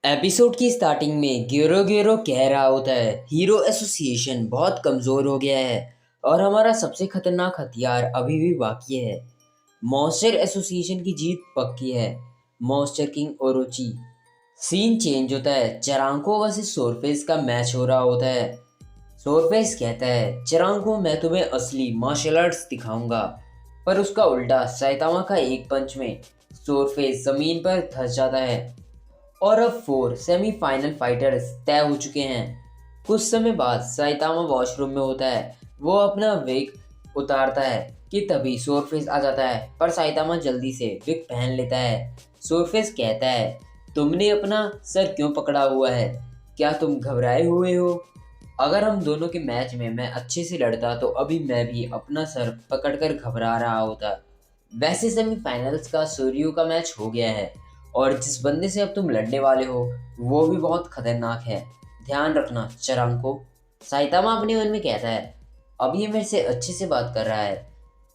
Episode की starting में ग्योरो ग्योरो कह रहा होता है हीरो एसोसिएशन बहुत कमज़ोर हो गया है और हमारा सबसे खतरनाक हथियार अभी भी बाकी है। मॉन्स्टर एसोसिएशन की जीत पक्की है। Monster king Orochi. Scene change होता है। चरांको वर्सेस सोरफेस का मैच हो रहा होता है। सोरफेस कहता है चरांको मैं तुम्हें असली मार्शल आर्ट्स दिखाऊंगा, पर उसका उल्टा साइतामा का एक पंच में सोरफेस जमीन पर धंस जाता है। और अब 4 सेमीफाइनल फाइटर्स तय हो चुके हैं। कुछ समय बाद साइतामा वॉशरूम में होता है। वो अपना विग उतारता है कि तभी सोरफेस आ जाता है, पर साइतामा जल्दी से विग पहन लेता है। सोरफेस कहता है तुमने अपना सर क्यों पकड़ा हुआ है? क्या तुम घबराए हुए हो? अगर हम दोनों के मैच में मैं अच्छे से लड़ता तो अभी मैं भी अपना सर पकड़कर घबरा रहा होता। वैसे सेमीफाइनल्स का सूर्यो का मैच हो गया है और जिस बंदे से अब तुम लड़ने वाले हो वो भी बहुत खतरनाक है। ध्यान रखना चरांको। साइतामा अपने मन में कहता है अब ये मेरे से अच्छे से बात कर रहा है,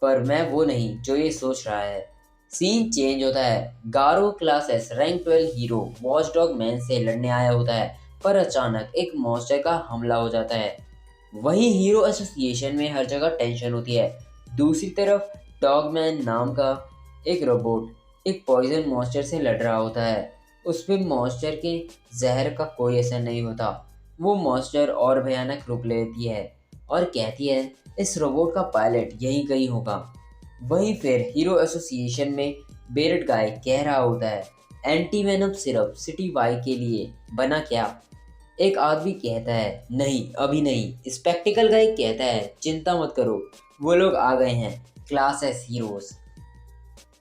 पर मैं वो नहीं जो ये सोच रहा है। सीन चेंज होता है। Garou class S rank 12 hero Watchdog Man से लड़ने आया होता है, पर अचानक एक मॉन्स्टर का हमला हो जाता है। वहीं हीरो एसोसिएशन में हर जगह टेंशन होती है। दूसरी तरफ डॉगमैन नाम का एक रोबोट एक पॉइजन मॉन्स्टर से लड़ रहा होता है। उस पे मॉन्स्टर के जहर का कोई असर नहीं होता। वो मॉन्स्टर और भयानक रूप लेती है और कहती है इस रोबोट का पायलट यहीं कहीं होगा। वहीं फिर हीरो एसोसिएशन में बेरट गाय कह रहा होता है anti venom syrup city Y के लिए बना क्या? एक आदमी कहता है नहीं अभी नहीं। स्पेक्टिकल गाय कहता है चिंता मत करो, वो लोग आ गए हैं। Class S heroes.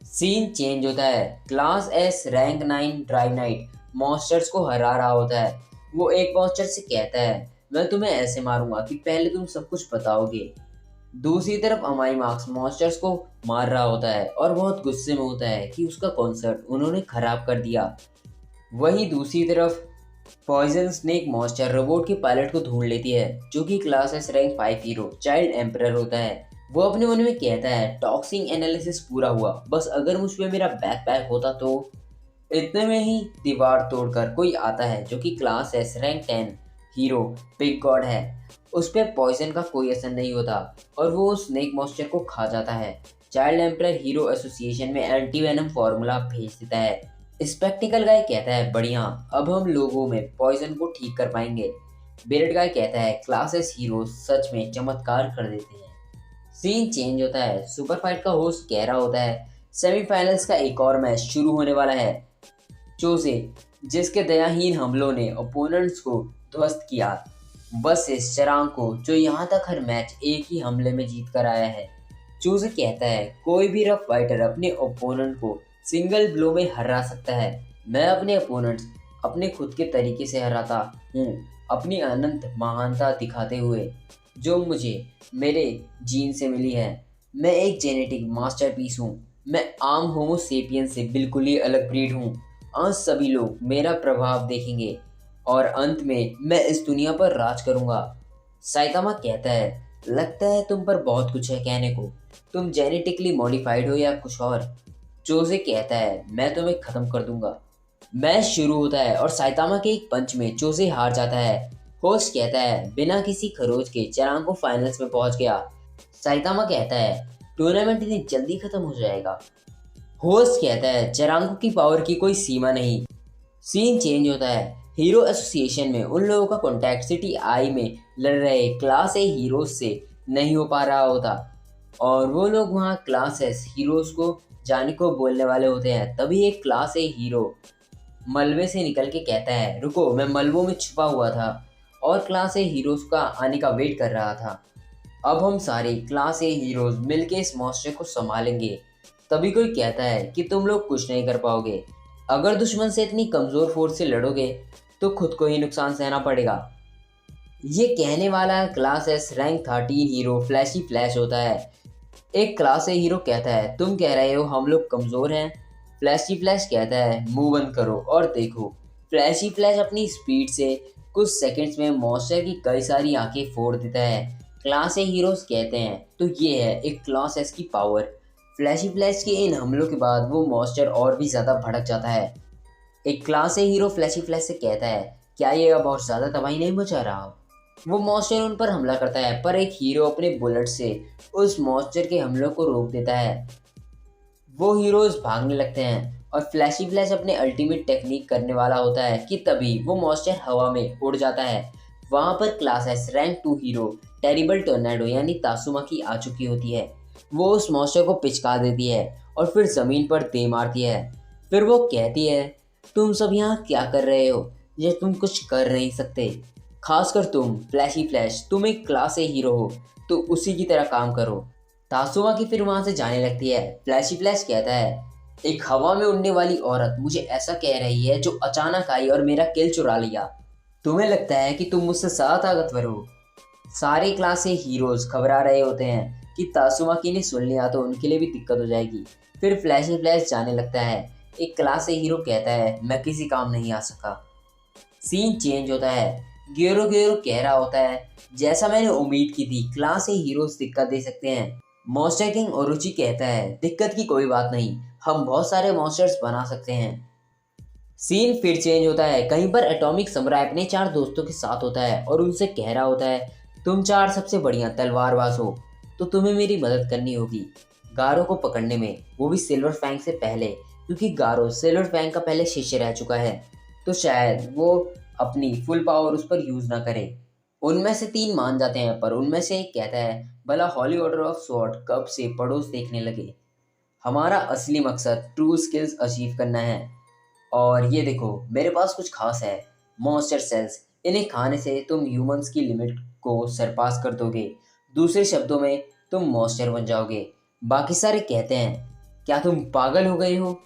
Scene change होता है। Class S rank 9 drive knight monsters को हरा रहा होता है। वो एक मॉन्स्टर से कहता है मैं तुम्हें ऐसे मारूंगा कि पहले तुम सब कुछ बताओगे। दूसरी तरफ अमाई मार्क्स मॉन्स्टर्स को मार रहा होता है और बहुत गुस्से में होता है कि उसका कॉन्सर्ट उन्होंने खराब कर दिया। वहीं दूसरी तरफ पॉइजन स्नेक मॉन्स्टर रोबोट के पायलट को ढूंढ लेती है, जो कि class S rank 5 hero child emperor होता है। वो अपने मन में कहता है टॉक्सिक एनालिसिस पूरा हुआ, बस अगर मुझ पे मेरा बैकपैक होता तो। इतने में ही दीवार तोड़कर कोई आता है जो कि class S rank 10 hero big God है। उस पे पॉइजन का कोई असर नहीं होता और वो स्नेक मॉन्स्टर को खा जाता है। चाइल्ड एम्परर हीरो एसोसिएशन में एंटी वेनम फार्मूला भेज देता है। स्पेक्टिकल गाय कहता है बढ़िया, अब हम लोगों में पॉइजन को ठीक कर पाएंगे। बेरड गाय कहता है क्लासेस हीरो सच में चमत्कार कर देते हैं। सीन चेंज होता है। सुपर फाइट का होस्ट कह रहा होता है सेमीफाइनल्स का एक और मैच शुरू होने वाला है। चोसे जिसके दयाहीन हमलों ने ओपोनेंट्स को ध्वस्त किया, बस इस चरांग को जो यहाँ तक हर मैच एक ही हमले में जीत कर आया है। चूजे कहता है कोई भी रफ फाइटर अपने ओपोनेंट को सिंगल ब्लो में हरा सकता है। मैं अपने ओपोनेंट्स अपने खुद के तरीके से हराता हूँ, अपनी अनंत महानता दिखाते हुए जो मुझे मेरे जीन से मिली है। मैं एक जेनेटिक मास्टरपीस हूँ। मैं आम होमो सेपियन से बिल्कुल ही अलग ब्रीड हूँ। आज सभी लोग मेरा प्रभाव देखेंगे और अंत में मैं इस दुनिया पर राज करूँगा। साइतामा कहता है लगता है तुम पर बहुत कुछ है कहने को। तुम जेनेटिकली मॉडिफाइड हो या कुछ और? जोसे कहता है मैं तुम्हें खत्म कर दूंगा। मैच शुरू होता है और साइतामा के एक पंच में जोसे हार जाता है। होस्ट कहता है बिना किसी खरोच के चरांको फाइनल्स में पहुंच गया। साइतामा कहता है टूर्नामेंट इतनी जल्दी खत्म हो जाएगा। होस्ट कहता है चरांको की पावर की कोई सीमा नहीं। सीन चेंज होता है। हीरो एसोसिएशन में उन लोगों का कॉन्टैक्ट सिटी आई में लड़ रहे क्लास ए हीरोज से नहीं हो पा रहा होता और वो लोग वहाँ क्लास एस हीरोज को जाने को बोलने वाले होते हैं। तभी एक क्लास ए हीरो मलबे से निकल के कहता है रुको, मैं मलबों में छुपा हुआ था और क्लास ए हीरोज का आने का वेट कर रहा था। अब हम सारे क्लास ए हीरोज मिलके इस मॉन्स्टर को संभालेंगे। तभी कोई कहता है कि तुम लोग कुछ नहीं कर पाओगे। अगर दुश्मन से इतनी कमजोर फोर्स से लड़ोगे तो खुद को ही नुकसान सहना पड़ेगा। ये कहने वाला class S rank 13 hero flashy flash होता है। एक क्लास ए हीरो कहता है तुम कह रहे हो हम लोग कमजोर हैं? फ्लैशी फ्लैश कहता है मुंह बंद करो और देखो। फ्लैशी फ्लैश अपनी स्पीड से कुछ सेकंड्स में मॉन्स्टर की कई सारी आंखें फोड़ देता है। क्लास ए हीरोज कहते हैं तो ये है एक क्लास एस की पावर। फ्लैशी फ्लैश के इन हमलों के बाद वो मॉन्स्टर और भी ज़्यादा भड़क जाता है। एक क्लास से हीरो फ्लैशी फ्लैश से कहता है, क्या ये अब बहुत ज़्यादा तबाही नहीं मचा रहा? वो मॉन्स्टर उन पर हमला करता है, पर एक हीरो अपने बुलेट से उस मॉन्स्टर के हमलों को रोक देता है। वो हीरोज भागने लगते हैं और फ्लैशी फ्लैश अपने अल्टीमेट टेक्निक करने वाला होता है कि तभी वो मॉन्स्टर हवा में उड़ जाता है। वहाँ पर class S rank 2 hero terrible tornado यानी तासुमाकी आ चुकी होती है। वो उस मॉन्स्टर को पिचका देती है और फिर ज़मीन पर दे मारती है। फिर वो कहती है, तुम सब यहाँ क्या कर रहे हो? ये तुम कुछ कर नहीं सकते, खासकर तुम फ्लैशी फ्लैश, तुम एक क्लास ए हीरो हो तो उसी की तरह काम करो। तासुमाकी फिर वहां से जाने लगती है। फ्लैशी फ्लैश कहता है, एक हवा में उड़ने वाली औरत मुझे ऐसा कह रही है जो अचानक आई और मेरा किल चुरा लिया। तुम्हें लगता है कि तुम मुझसे ज्यादा ताकतवर हो? सारे क्लास से हीरोज घबरा रहे होते हैं कि तासुमाकी ने सुन लिया तो उनके लिए भी दिक्कत हो जाएगी। फिर फ्लैशी फ्लैश जाने लगता है। एक क्लास से हीरो कहता है, मैं किसी काम नहीं आ सका। सीन चेंज होता है। गेरो गेरो कह रहा होता है, जैसा मैंने उम्मीद की थी, क्लास से हीरोज दिक्कत दे सकते हैं। मॉन्स्टर किंग ओरोची कहता है, दिक्कत की कोई बात नहीं, हम बहुत सारे मॉन्स्टर्स बना सकते हैं। सीन फिर चेंज होता है। कहीं पर एटॉमिक समुराई अपने 4 दोस्तों के साथ होता है और उनसे कह रहा होता है, तुम 4 सबसे बढ़िया तलवारबाज हो तो तुम्हें मेरी मदद करनी होगी गारो को पकड़ने में, वो भी सिल्वर फैंग से पहले, क्योंकि गारो सिल्वर फैंग का पहले शिष्य रह चुका है तो शायद वो अपनी फुल पावर उस पर यूज ना करे। उनमें से 3 मान जाते हैं, पर उनमें से एक कहता है, भला हॉली ऑर्डर ऑफ स्वॉर्ड कब से पड़ोस देखने लगे? हमारा असली मकसद ट्रू स्किल्स अचीव करना है। और ये देखो, मेरे पास कुछ खास है, मॉन्स्टर सेल्स। इन्हें खाने से तुम ह्यूमंस की लिमिट को सरपास कर दोगे। दूसरे शब्दों में, तुम मॉन्स्टर बन जाओगे। बाकी सारे कहते हैं, क्या तुम पागल हो गए हो?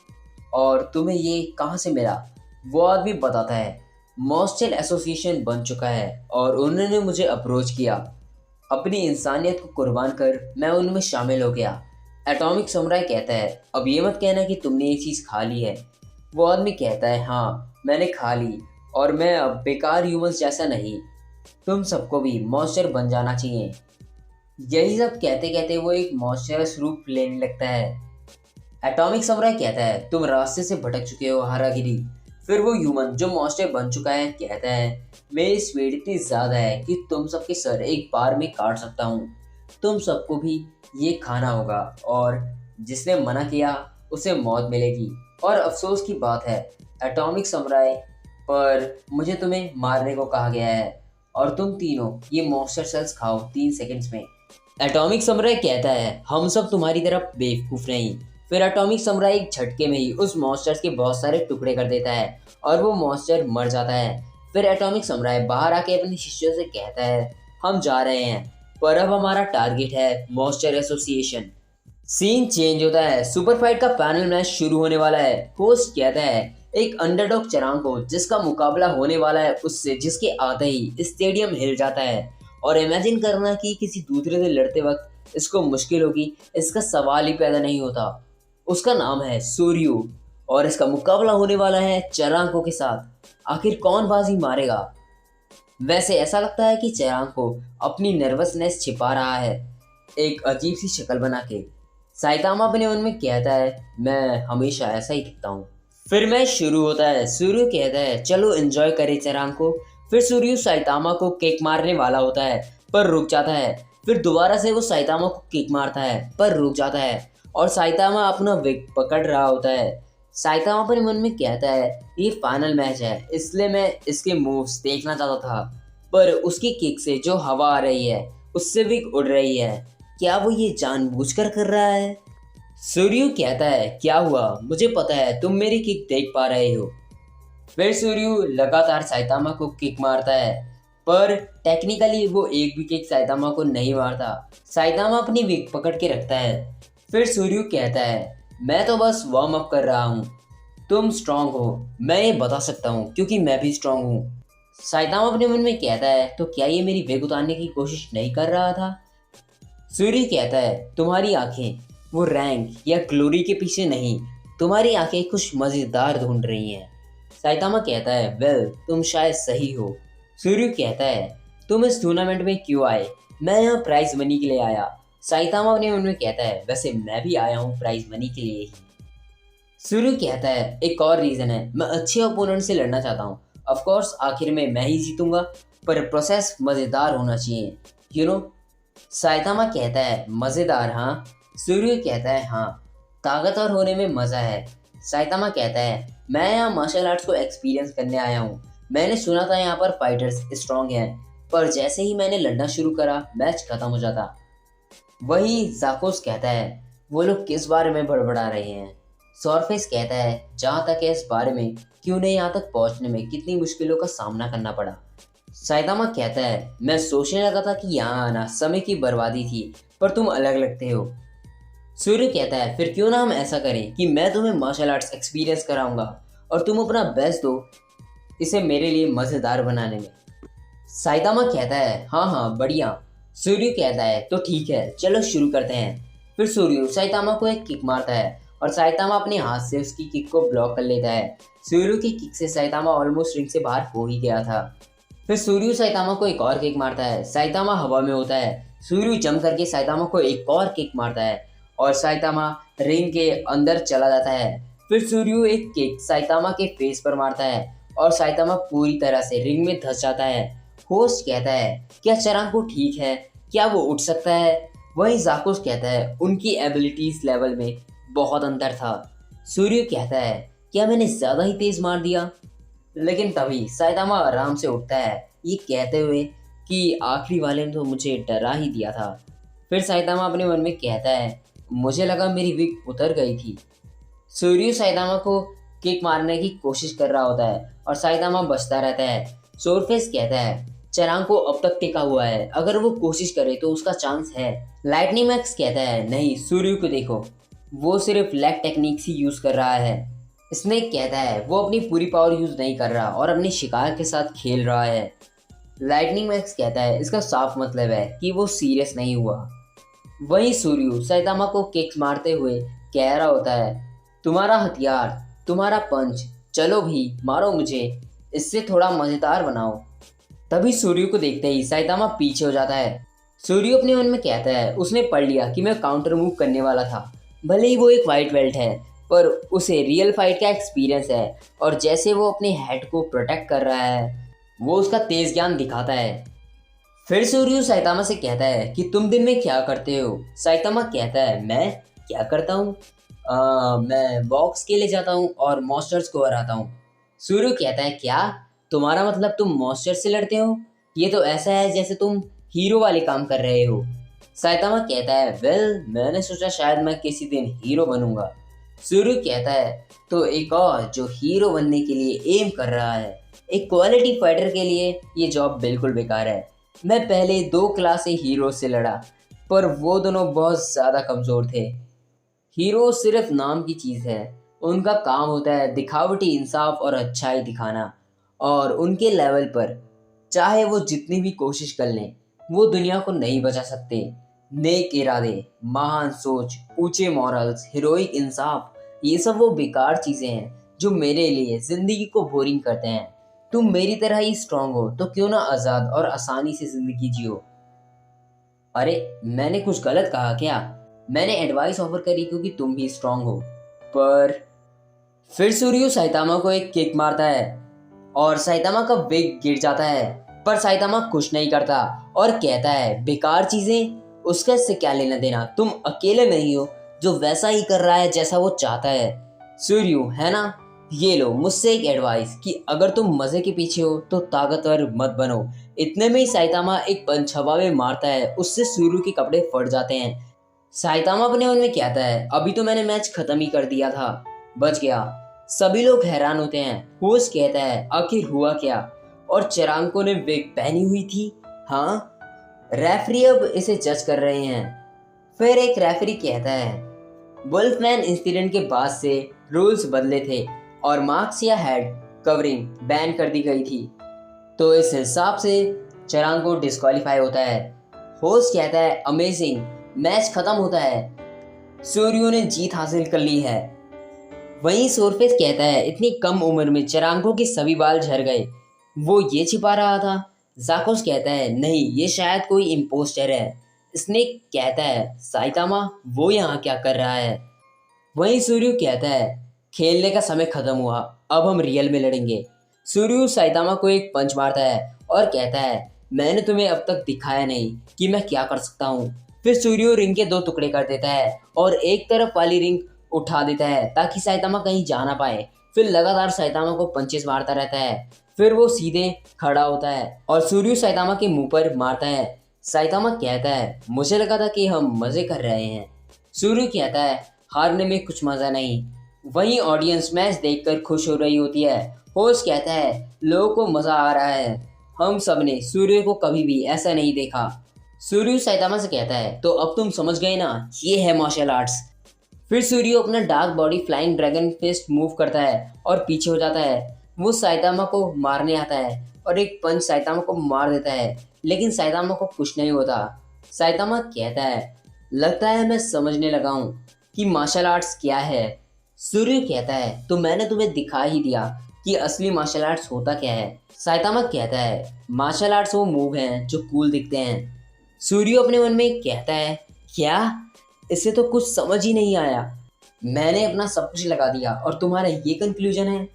और तुम्हें ये कहाँ से मिला? वो आदमी बताता है, मॉन्स्टर एसोसिएशन बन चुका है और उन्होंने मुझे अप्रोच किया। अपनी इंसानियत को कुर्बान कर मैं उनमें शामिल हो गया। एटॉमिक समुराई कहता है, अब ये मत कहना कि तुमने ये चीज़ खा ली है। वो आदमी कहता है, हाँ मैंने खा ली, और मैं अब बेकार ह्यूमंस जैसा नहीं। तुम सबको भी मॉन्स्टर बन जाना चाहिए। यही सब कहते कहते वो एक मॉन्स्टरस रूप लेने लगता है। एटॉमिक समुराई कहता है, तुम रास्ते से भटक चुके हो हारागिरी। फिर वो ह्यूमन जो मॉन्स्टर बन चुका है कहता है, मेरी स्पीड इतनी ज़्यादा है कि तुम सबके सर एक बार में काट सकता हूँ। तुम सबको भी ये खाना होगा और जिसने मना किया उसे मौत मिलेगी। और अफसोस की बात है एटॉमिक समुराई, पर मुझे तुम्हें मारने को कहा गया है और तुम तीनों ये मॉन्स्टर सेल्स खाओ 3 सेकंड्स में। एटॉमिक समुराई कहता है, हम सब तुम्हारी तरफ बेवकूफ़ नहीं। फिर एटॉमिक समुराई एक झटके में ही उस मॉन्स्टर्स के बहुत सारे टुकड़े कर देता है और वो मॉन्स्टर मर जाता है। फिर एटॉमिक समुराई बाहर आके अपने शिष्यों से कहता है, हम जा रहे हैं, पर अब हमारा टारगेट है मॉन्स्टर एसोसिएशन। सीन चेंज होता है। सुपर फाइट का पैनल मैच शुरू होने वाला है। होस्ट कहता है, एक अंडरडॉग चरांको जिसका मुकाबला होने वाला है उससे, जिसके आते ही स्टेडियम हिल जाता है। और इमेजिन करना कि किसी दूसरे से लड़ते वक्त इसको मुश्किल होगी, इसका सवाल ही पैदा नहीं होता। उसका नाम है सूर्यू और इसका मुकाबला होने वाला है चरांको के साथ। आखिर कौन बाजी मारेगा? वैसे ऐसा लगता है कि चरांको अपनी नर्वसनेस छिपा रहा है एक अजीब सी शक्ल बना के। साइतामा अपने मन में कहता है, मैं हमेशा ऐसा ही दिखता हूँ। फिर मैच शुरू होता है। सूर्यू कहता है, चलो एंजॉय करें चरांको। फिर सूर्यू साइतामा को किक मारने वाला होता है पर रुक जाता है। फिर दोबारा से वो साइतामा को किक मारता है पर रुक जाता है और साइतामा अपना विग पकड़ रहा होता है। साइतामा अपने मन में कहता है, ये फाइनल मैच है इसलिए मैं इसके मूव्स देखना चाहता था, पर उसकी किक से जो हवा आ रही है उससे विग उड़ रही है। क्या वो ये जानबूझकर कर रहा है? सूर्यू कहता है, क्या हुआ? मुझे पता है तुम मेरी किक देख पा रहे हो। फिर सूर्यू लगातार साइतामा को किक मारता है, पर टेक्निकली वो एक भी किक साइतामा को नहीं मारता। साइतामा अपनी विग पकड़ के रखता है। फिर सूर्यू कहता है, मैं तो बस वार्म अप कर रहा हूँ, तुम स्ट्रांग हो, मैं ये बता सकता हूँ क्योंकि मैं भी स्ट्रांग हूँ। साइतामा अपने मन में कहता है, तो क्या ये मेरी विग उतारने की कोशिश नहीं कर रहा था? सूर्य कहता है, तुम्हारी आंखें वो रैंक या ग्लोरी के पीछे नहीं, तुम्हारी आंखें कुछ मज़ेदार ढूंढ रही हैं। साइतामा कहता है, वेल तुम शायद सही हो। सूर्य कहता है, तुम इस टूर्नामेंट में क्यों आए? मैं यहाँ प्राइज मनी के लिए आया। साइतामा अपने मन में कहता है, वैसे मैं भी आया हूँ प्राइज मनी के लिए ही। सूर्य कहता है एक और रीज़न है, मैं अच्छे ओपोनेंट से लड़ना चाहता हूँ। ऑफ कोर्स आखिर में मैं ही जीतूंगा, पर प्रोसेस मज़ेदार होना चाहिए। यू नो साइतामा कहता है मज़ेदार हाँ। सूर्य कहता है हाँ, ताकतवर होने में मज़ा है। साइतामा कहता है मैं यहाँ मार्शल आर्ट्स को एक्सपीरियंस करने आया हूँ। मैंने सुना था यहाँ पर फाइटर्स स्ट्रांग हैं, पर जैसे ही मैंने लड़ना शुरू करा मैच खत्म हो जाता। वही जाकोस कहता है वो लोग किस बारे में बड़बड़ा रहे हैं। सॉरफेस कहता है जहाँ तक है इस बारे में कि उन्हें यहाँ तक पहुँचने में कितनी मुश्किलों का सामना करना पड़ा। साइतामा कहता है मैं सोचने लगा था कि यहाँ आना समय की बर्बादी थी, पर तुम अलग लगते हो। सूर्य कहता है फिर क्यों ना हम ऐसा करें कि मैं तुम्हें मार्शल आर्ट्स एक्सपीरियंस कराऊंगा और तुम अपना बेस्ट दो इसे मेरे लिए मज़ेदार बनाने में। साइतामा कहता है हाँ हाँ बढ़िया। सूर्य कहता है तो ठीक है चलो शुरू करते हैं। फिर सूर्य साइतामा को एक किक मारता है और साइतामा अपने हाथ से उसकी किक को ब्लॉक कर लेता है। सूर्य की किक से साइतामा ऑलमोस्ट रिंग से बाहर हो ही गया था। फिर सूर्य साइतामा को एक और किक मारता है। साइतामा हवा में होता है। सूर्य जंप करके साइतामा को एक और किक मारता है और साइतामा रिंग के अंदर चला जाता है। फिर सूर्य एक किक साइतामा के फेस पर मारता है और साइतामा पूरी तरह से रिंग में धंस जाता है। होस्ट कहता है क्या चरांको ठीक है, क्या वो उठ सकता है? वहीं जाकोस कहता है उनकी एबिलिटीज लेवल में बहुत अंतर था। सूर्य कहता है क्या मैंने ज़्यादा ही तेज मार दिया? लेकिन तभी साइतामा आराम से उठता है ये कहते हुए कि आखिरी वाले ने तो मुझे डरा ही दिया था। फिर साइतामा अपने मन में कहता है मुझे लगा मेरी विग उतर गई थी। सूर्य साइतामा को किक मारने की कोशिश कर रहा होता है और साइतामा बचता रहता है। सोरफेस कहता है चरांको अब तक टिका हुआ है, अगर वो कोशिश करे तो उसका चांस है। लाइटनिंग मैक्स कहता है नहीं सूर्य को देखो, वो सिर्फ लेग टेक्निक्स ही यूज़ कर रहा है। स्नेक कहता है वो अपनी पूरी पावर यूज़ नहीं कर रहा और अपनी शिकार के साथ खेल रहा है। लाइटनिंग मैक्स कहता है इसका साफ मतलब है कि वो सीरियस नहीं हुआ। वहीं सूर्य साइतामा को किक्स मारते हुए कह रहा होता है तुम्हारा हथियार, तुम्हारा पंच, चलो भी मारो मुझे, इससे थोड़ा मज़ेदार बनाओ। तभी सूर्य को देखते ही साइतामा पीछे हो जाता है। सूर्य अपने मन में कहता है उसने पढ़ लिया कि मैं काउंटर मूव करने वाला था। भले ही वो एक वाइट बेल्ट है, पर उसे रियल फाइट का एक्सपीरियंस है और जैसे वो अपने हेड को प्रोटेक्ट कर रहा है वो उसका तेज ज्ञान दिखाता है। फिर सूर्य साइतामा से कहता है कि तुम दिन में क्या करते हो? साइतामा कहता है मैं क्या करता हूँ? मैं बॉक्स के लिए जाता हूँ और मॉन्स्टर्स को हराता हूँ। सूर्य कहता है क्या, तुम्हारा मतलब तुम मॉन्स्टर से लड़ते हो? ये तो ऐसा है जैसे तुम हीरो वाले काम कर रहे हो। साइतामा कहता है वेल मैंने सोचा शायद मैं किसी दिन हीरो बनूंगा। सूर्य कहता है तो एक और जो हीरो बनने के लिए एम कर रहा है। एक क्वालिटी फाइटर के लिए ये जॉब बिल्कुल बेकार है। मैं पहले 2 क्लास से हीरो से लड़ा, पर वो दोनों बहुत ज़्यादा कमज़ोर थे। हीरो सिर्फ नाम की चीज़ है, उनका काम होता है दिखावटी इंसाफ और अच्छाई दिखाना, और उनके लेवल पर चाहे वो जितनी भी कोशिश कर लें वो दुनिया को नहीं बचा सकते। नेक इरादे, महान सोच, ऊंचे मॉरल्स, हीरोइक इंसाफ, ये सब वो बेकार चीज़ें हैं जो मेरे लिए ज़िंदगी को बोरिंग करते हैं। तुम मेरी तरह ही स्ट्रांग हो तो क्यों ना आज़ाद और आसानी से ज़िंदगी जियो। अरे मैंने कुछ गलत कहा क्या? मैंने एडवाइस ऑफर करी क्योंकि तुम भी स्ट्रांग हो। पर फिर सूर्य साइतामा को एक किक मारता है और साइतामा का विग गिर जाता है, पर साइतामा खुश नहीं करता और कहता है बेकार चीजें उसका इससे क्या लेना देना, तुम अकेले नहीं हो जो वैसा ही कर रहा है जैसा वो चाहता है। सूर्य है ना, ये लो मुझसे एक एडवाइस कि अगर तुम मजे के पीछे हो तो ताकतवर मत बनो। इतने में ही साइतामा एक पंच हवा में मारता है, उससे सूर्य के कपड़े फट जाते हैं। साइतामा अपने मन में कहता है अभी तो मैंने मैच खत्म ही कर दिया था, बच गया। सभी लोग हैरान होते हैं। होस्ट कहता है आखिर हुआ क्या? और चरांको ने विग पहनी हुई थी। हाँ, रेफरी अब इसे जज कर रहे हैं। फिर एक रेफरी कहता है वुल्फमैन इंसिडेंट के बाद से रूल्स बदले थे और मार्क्स या हेड कवरिंग बैन कर दी गई थी, तो इस हिसाब से चरांको डिस्क्वालीफाई होता है। होस्ट कहता है अमेजिंग, मैच खत्म होता है, सूर्य ने जीत हासिल कर ली है। वहीं सोरफेस कहता है इतनी कम उम्र में चरांको के सभी बाल झड़ गए, वो ये छिपा रहा था। जाकोस कहता है नहीं ये शायद कोई इम्पोस्टर है। स्नेक कहता है साइतामा वो यहाँ क्या कर रहा है? वहीं सूर्य कहता है खेलने का समय खत्म हुआ, अब हम रियल में लड़ेंगे। सूर्य साइतामा को एक पंच मारता है और कहता है, मैंने तुम्हें अब तक दिखाया नहीं कि मैं क्या कर सकता हूँ। फिर सूर्य रिंग के दो टुकड़े कर देता है और एक तरफ वाली रिंग उठा देता है ताकि साइतामा कहीं जा ना पाए। फिर लगातार साइतामा को पंचेस मारता रहता है। फिर वो सीधे खड़ा होता है और सूर्य साइतामा के मुंह पर मारता है। साइतामा कहता है, मुझे लगा था कि हम मजे कर रहे हैं। सूर्य कहता है, हारने में कुछ मजा नहीं। वहीं ऑडियंस मैच देखकर खुश हो रही होती है। होस्ट कहता है, लोगों को मजा आ रहा है, हम सब ने सूर्य को कभी भी ऐसा नहीं देखा। सूर्य साइतामा से कहता है, तो अब तुम समझ गए ना, ये है मार्शल आर्ट्स। फिर सूर्य अपना dark body flying dragon fist move करता है और पीछे हो जाता है। वो साइतामा को मारने आता है और एक पंच साइतामा को मार देता है, लेकिन साइतामा को कुछ नहीं होता। साइतामा कहता है, लगता है मैं समझने लगा हूँ कि मार्शल आर्ट्स क्या है। सूर्य कहता है, तो मैंने तुम्हें दिखा ही दिया कि असली मार्शल आर्ट्स होता क्या है। साइतामा कहता है, मार्शल आर्ट्स वो मूव हैं जो कूल दिखते हैं। सूर्य अपने मन में कहता है, क्या, इससे तो कुछ समझ ही नहीं आया। मैंने अपना सब कुछ लगा दिया और तुम्हारा ये कंक्लूजन है।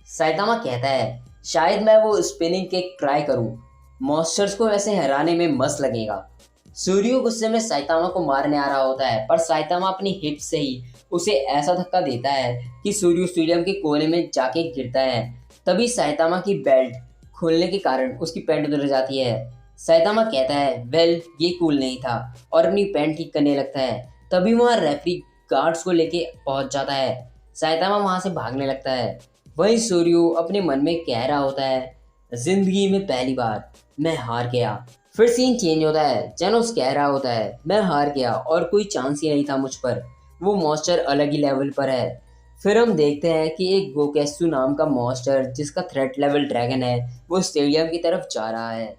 साइतामा कहता है, शायद मैं वो स्पिनिंग किक ट्राई करूं, मॉन्स्टर्स को वैसे हराने में मस्त लगेगा। सूर्य गुस्से में साइतामा को मारने आ रहा होता है, पर साइतामा अपनी हिप से ही उसे ऐसा धक्का देता है कि सूर्य स्टेडियम के कोने में जाके गिरता है। तभी साइतामा की बेल्ट खुलने के कारण उसकी पैंट उतर जाती है। साइतामा कहता है, वेल ये कूल नहीं था, और अपनी पैंट ठीक करने लगता है। तभी वहाँ रेफरी गार्ड्स को लेके पहुंच जाता है। साइतामा वहां से भागने लगता है। वहीं सूर्य अपने मन में कह रहा होता है, जिंदगी में पहली बार मैं हार गया। फिर सीन चेंज होता है। जेनोस कह रहा होता है, मैं हार गया और कोई चांस ही नहीं था मुझ पर, वो मॉन्स्टर अलग ही लेवल पर है। फिर हम देखते हैं कि एक गोकेत्सु नाम का मॉन्स्टर जिसका थ्रेट लेवल ड्रैगन है, वो स्टेडियम की तरफ जा रहा है।